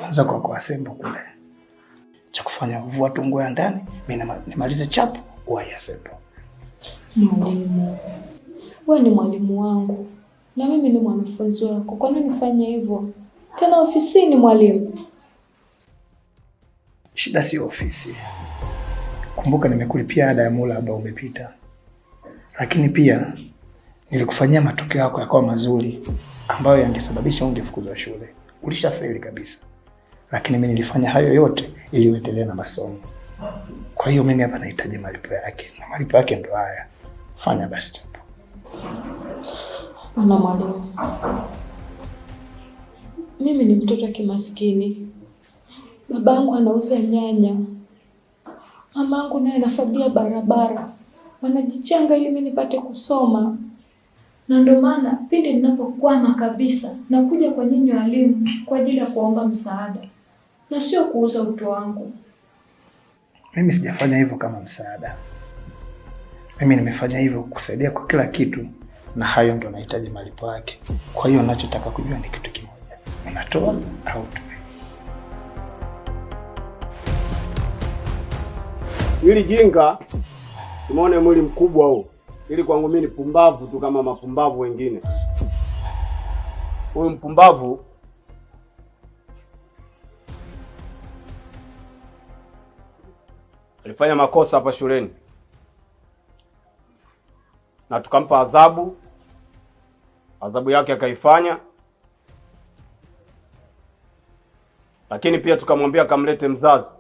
Anza kwa Asembo kule. Cha kufanya vua tungo ya ndani, mimi nimalize chapu uwai Asembo. Mwalimu, wewe ni mwalimu wangu na mimi ni mwanafunzi wako. Kwa nini nifanye hivyo? Tena ofisini mwalimu. Shida sio ofisi. Kumbuka nimekulipia ada ya mula ambao umepita. Lakini pia nilikufanyia matokeo yako yakawa mazuri ambayo yangesababisha ungefukuzwa shule. Ulishafeli kabisa. Lakini mimi nilifanya hayo yote ili uendelee na masomo. Kwa hiyo mimi hapa nahitaji malipo yake. Na malipo yake ndo haya. Fanya basi chapo. Ana mwalimu. Mimi ni mtoto wa kimaskini. Babangu anauza nyanya. Mamangu naye anafagia barabara. Wanajichanga ili mimi nipate kusoma. Na ndio maana pindi ninapokwama kabisa nakuja kwa nyinyi walimu kwa ajili ya kuomba msaada. Na sio kuuza utu wangu. Mimi sijafanya hivyo kama msaada. Mimi nimefanya hivyo kusaidia kwa kila kitu na hayo ndio nahitaji malipo yake. Kwa hiyo ninachotaka kujua ni kitu kimoja. Unatoa au utoe? Hili jinga Simone mwili mkubwa huu. Ili kwangu mimi ni pumbavu tu kama mapumbavu wengine. Huyu mpumbavu alifanya makosa hapa shuleni. Na tukampa adhabu. Adhabu yake akaifanya. Lakini pia tukamwambia kamlete mzazi.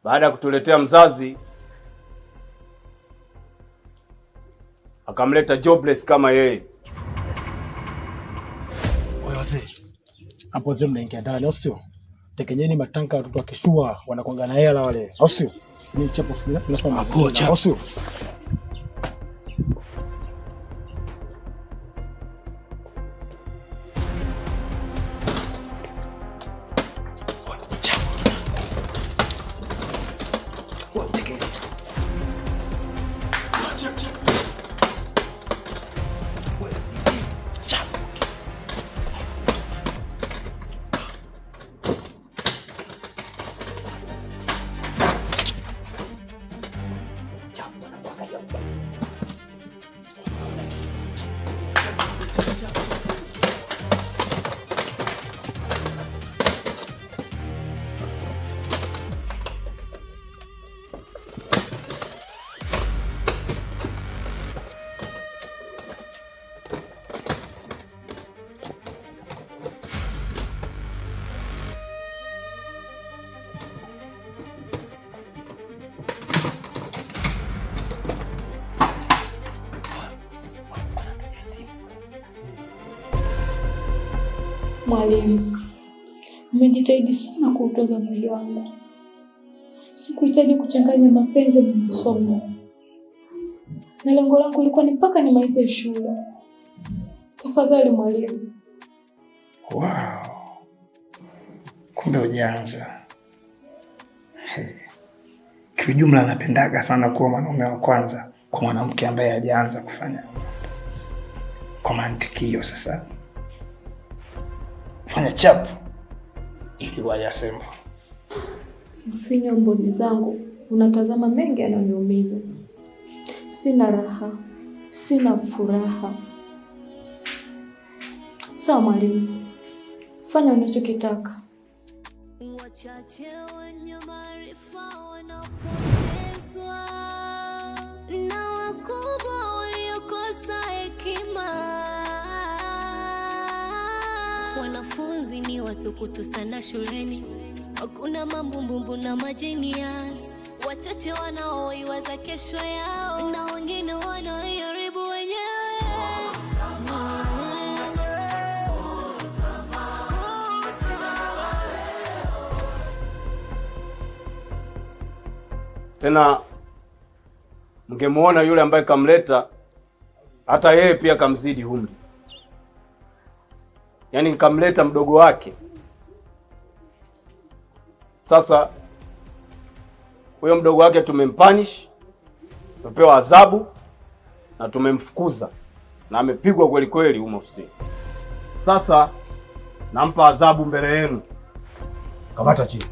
Baada ya kutuletea mzazi, akamleta jobless kama yeye. Oya wazee. Hapo zee mnaingia ndani, au sio? Tekenyeni matanka watoto wakishua wanakuanga na hela wale, au sio? Ni chapo fulani tunasoma mazingira, au sio? Mwalimu, umejitahidi sana kuutunza mwili wangu. Sikuhitaji kuchanganya mapenzi na masomo. Na lengo langu lilikuwa ni mpaka nimalize shule. Tafadhali mwalimu. Wow. Kumbe hujaanza. Kiujumla napendaga sana kuwa mwanaume wa kwanza kwa mwanamke ambaye hajaanza kufanya. Kwa mantiki hiyo sasa. Fanya chapu ili waje Asembo. Mfinyo mboni zangu unatazama mengi yananiumiza. Sina raha, sina furaha. Sawa mwalimu, fanya unachokitaka. Wachache wenye maarifa wanapotezwa na wakubwa waliokosa hekima. Wanafunzi ni watukutu sana shuleni, hakuna mambumbumbu na majinias. Wachache wanaoiwaza kesho yao na wengine wanaoiharibu wenyewe. Tena mngemuona yule ambaye kamleta, hata yeye pia kamzidi umri. Yaani kamleta mdogo wake. Sasa huyo mdogo wake tumempanish, tumepewa adhabu na tumemfukuza na amepigwa kweli kweli huko ofisini. Sasa nampa adhabu mbele yenu. Kamata chini.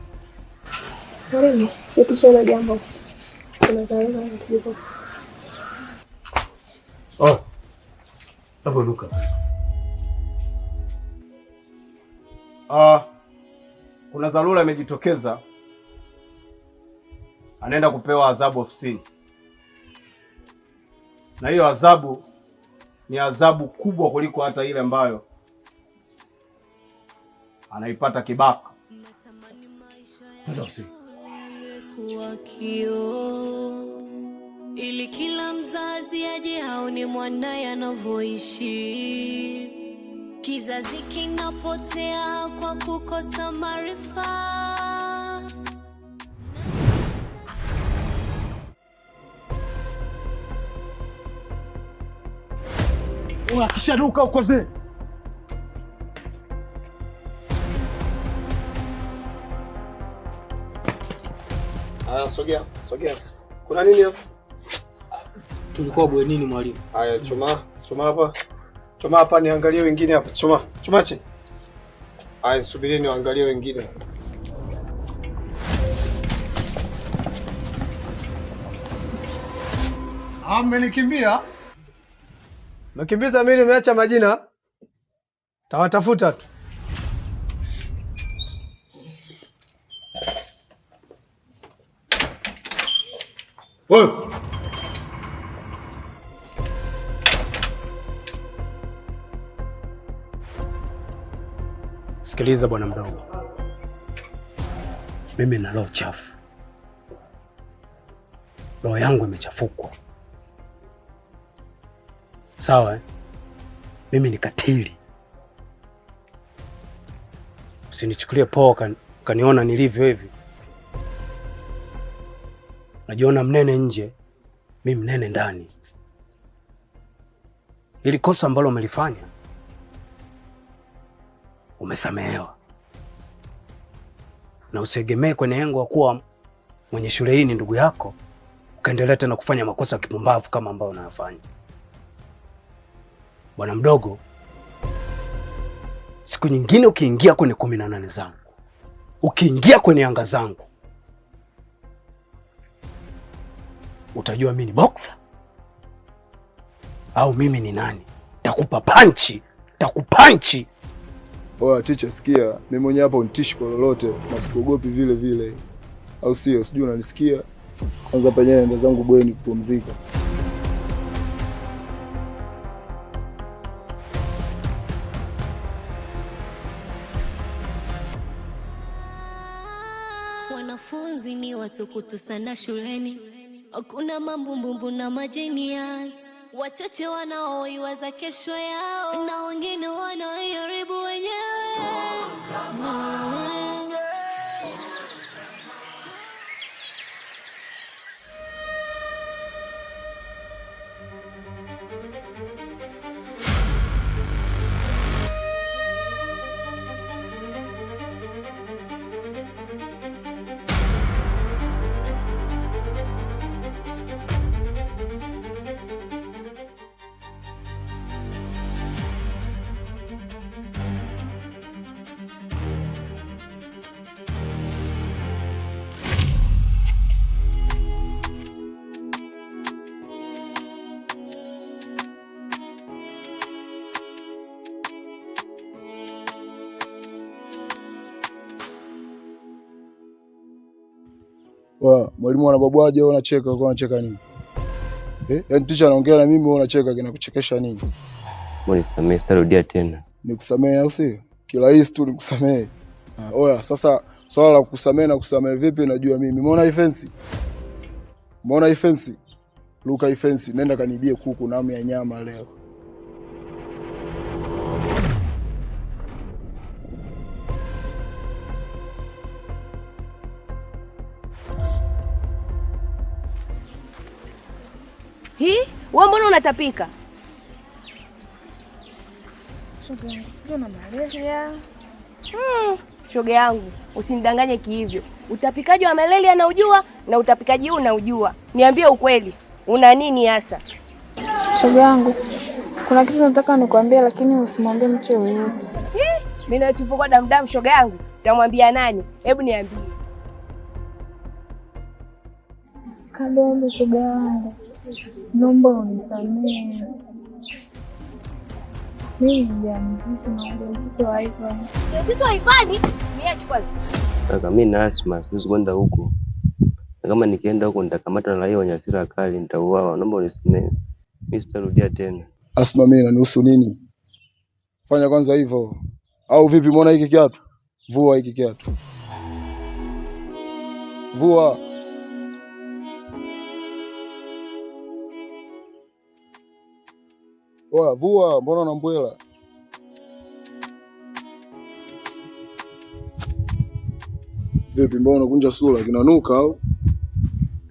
Mwalimu, sitisha na jambo. Kuna dharura ya kibofu. Oh. Taburuka. Kuna dharura imejitokeza. Anaenda kupewa adhabu ofisini. Na hiyo adhabu ni adhabu kubwa kuliko hata ile ambayo anaipata Kibaka. Kuwa kioo ili kila mzazi aje aone mwanaye anavyoishi. Kizazi kinapotea kwa kukosa maarifa. Unakisharuka uko zee. Sogea. Kuna nini hapa? Tulikuwa bwenini mwalimu. Haya, choma hapa niangalie wengine hapa. Choma chini. Haya, subiri niangalie wengine. Mmenikimbia? Mkimbiza mimi nimeacha majina. Tawatafuta tu. Wewe. Sikiliza bwana mdogo. Mimi na roho chafu. Roho yangu imechafukwa. Sawa? Mimi ni katili. Usinichukulie poa kaniona nilivyo hivi. Najiona mnene nje, mimi mnene ndani. Ili kosa ambalo umelifanya umesamehewa. Na usiegemee kwenye engo wa kuwa mwenye shule hii ni ndugu yako, ukaendelea tena kufanya makosa kipumbavu kama ambayo unayofanya. Bwana mdogo, siku nyingine ukiingia kwenye 18 zangu, ukiingia kwenye anga zangu, utajua mimi ni boxer au mimi ni nani. Takupa panchi. Oya teacher, sikia. Mimi mwenyewe hapa unitishi kwa lolote na sikuogopi vile vile. Au sio? Sijui unanisikia. Kwanza penyewe nenda zangu bweni kupumzika. Wanafunzi ni watukutu sana shuleni. Hakuna mambumbumbu na majinias. Wachache wanaoiwaza kesho yao na wengine wanaoiharibu wenyewe. Mwalimu anababwaje wewe unacheka? Uko unacheka nini? Yaani teacher anaongea na mimi wewe unacheka, kinakuchekesha nini? Mbona nisamee, sitarudia tena. Nikusamee au sio? Kirahisi tu nikusamee. Oya, sasa swala la kukusamee na kusamee vipi najua mimi. Umeona hii fence? Umeona hii fence? Luka hii fence, nenda kanibie kuku na amu ya nyama leo. Hii, wewe mbona unatapika? Shoga yangu, sio na malaria. Shoga yangu, usinidanganye kihivyo. Utapikaji wa malaria na ujua na utapikaji huu na ujua. Niambie ukweli. Una nini hasa? Shoga yangu, kuna kitu nataka nikwambie lakini usimwambie mtu yeyote. Mimi naitufuka damdamu shoga yangu. Tamwambia nani? Hebu niambie. Kadondo shoga yangu, naomba unisamehe. Mimi mjamzito na ujauzito wa Ivan. Ujauzito wa Ivan? Niache kwanza. Kaka, mimi na asma, siwezi kwenda huko. Na kama nikienda huko nitakamatwa na raia wenye hasira kali, nitauawa. Naomba unisamehe. Mimi sitarudia tena. Asma, mimi nanihusu nini? Fanya kwanza hivyo. Au vipi, muona hiki kiatu? Vua hiki kiatu. Vua. Oa, vua, mbona unambwela? Vipi, mbona unakunja sura? Kinanuka au?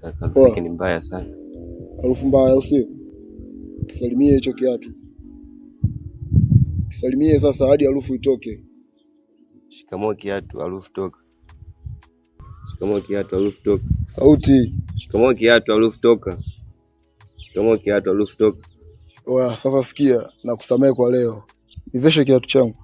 Kaka, harufu yake ni mbaya sana. Harufu mbaya usio? Kisalimie hicho kiatu. Kisalimie sasa hadi harufu itoke. Shikamoo kiatu, harufu toka. Shikamoo kiatu, harufu toka. Sauti. Shikamoo kiatu, harufu toka. Shikamoo kiatu, harufu toka. Oya, sasa sikia, nakusamehe kwa leo. Niveshe kiatu changu.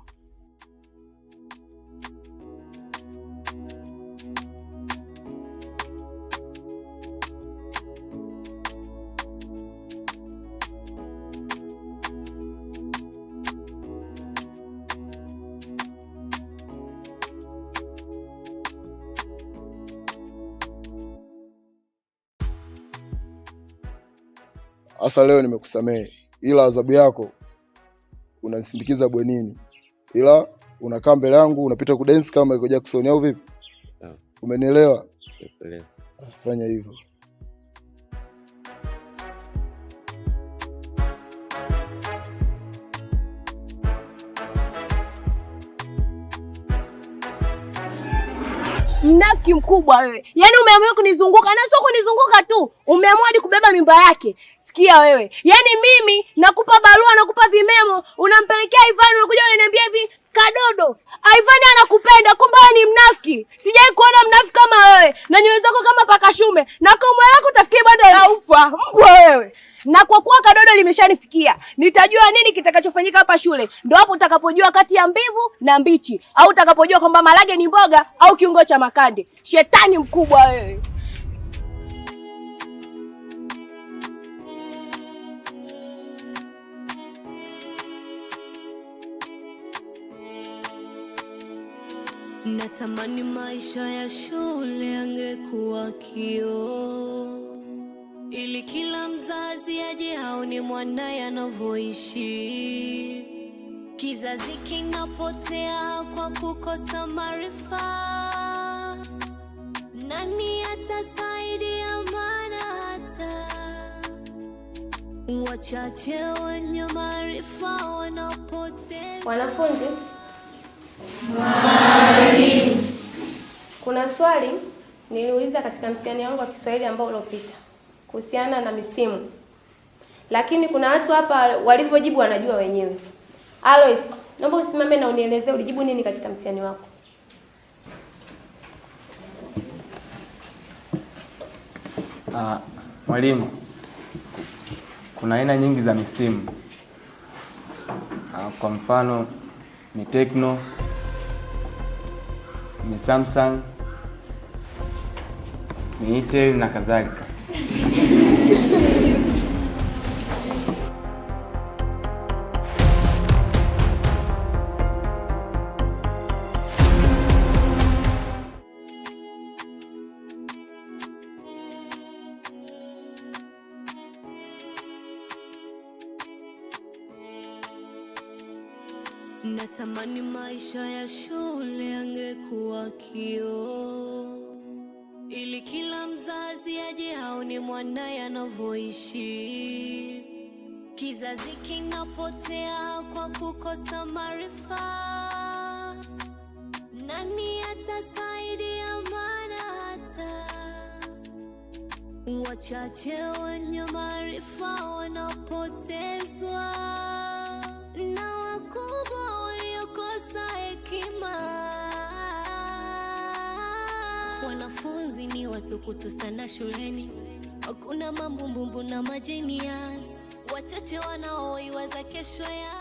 Asa leo nimekusamehe, ila adhabu yako unanisindikiza bwenini, ila unakaa mbele yangu unapita kudance kama Michael Jackson au vipi? Umenielewa? Nimekuelewa. Fanya hivyo. Mnafiki mkubwa wewe. Yaani umeamua kunizunguka na sio kunizunguka tu. Umeamua hadi kubeba mimba yake. Sikia wewe. Yaani mimi nakupa barua, nakupa vimemo, unampelekea Ivan, unakuja unaniambia hivi, Kadodo, Ivan anakupenda, kumbe wewe ni mnafiki. Sijai kuona mnafiki kama wewe. Na nywele zako kama paka shume. Na komwe lako utafikia banda la ufa. Mbwa wewe. Na kwa kuwa Kadodo limeshanifikia, nitajua nini kitakachofanyika hapa shule. Ndio hapo utakapojua kati ya mbivu na mbichi, au utakapojua kwamba marage ni mboga au kiungo cha makande. Shetani mkubwa wewe. Natamani maisha ya shule yangekuwa kioo, ili kila mzazi aje aone mwanae anavyoishi. Kizazi kinapotea kwa kukosa maarifa. Nani atasaidia? Maana hata wachache wenye maarifa wanapotea. Wanafunzi, mwalimu, kuna swali niliuliza katika mtihani wangu wa Kiswahili ambao uliopita kuhusiana na misimu, lakini kuna watu hapa walivyojibu wanajua wenyewe. Alois, naomba usimame na unielezee ulijibu nini katika mtihani wako. Mwalimu, kuna aina nyingi za misimu. Kwa mfano ni Tecno, ni Samsung, ni Itel na kadhalika. Natamani maisha ya shule yangekuwa kioo, ili kila mzazi aje aone mwanae anavyoishi. Kizazi kinapotea kwa kukosa maarifa. Nani atasaidia? Maana hata wachache wenye maarifa wanapotezwa na wakubwa waliokosa hekima. Wanafunzi ni watukutu sana shuleni, hakuna mambumbumbu na majenias, wachache wanaoiwaza kesho ya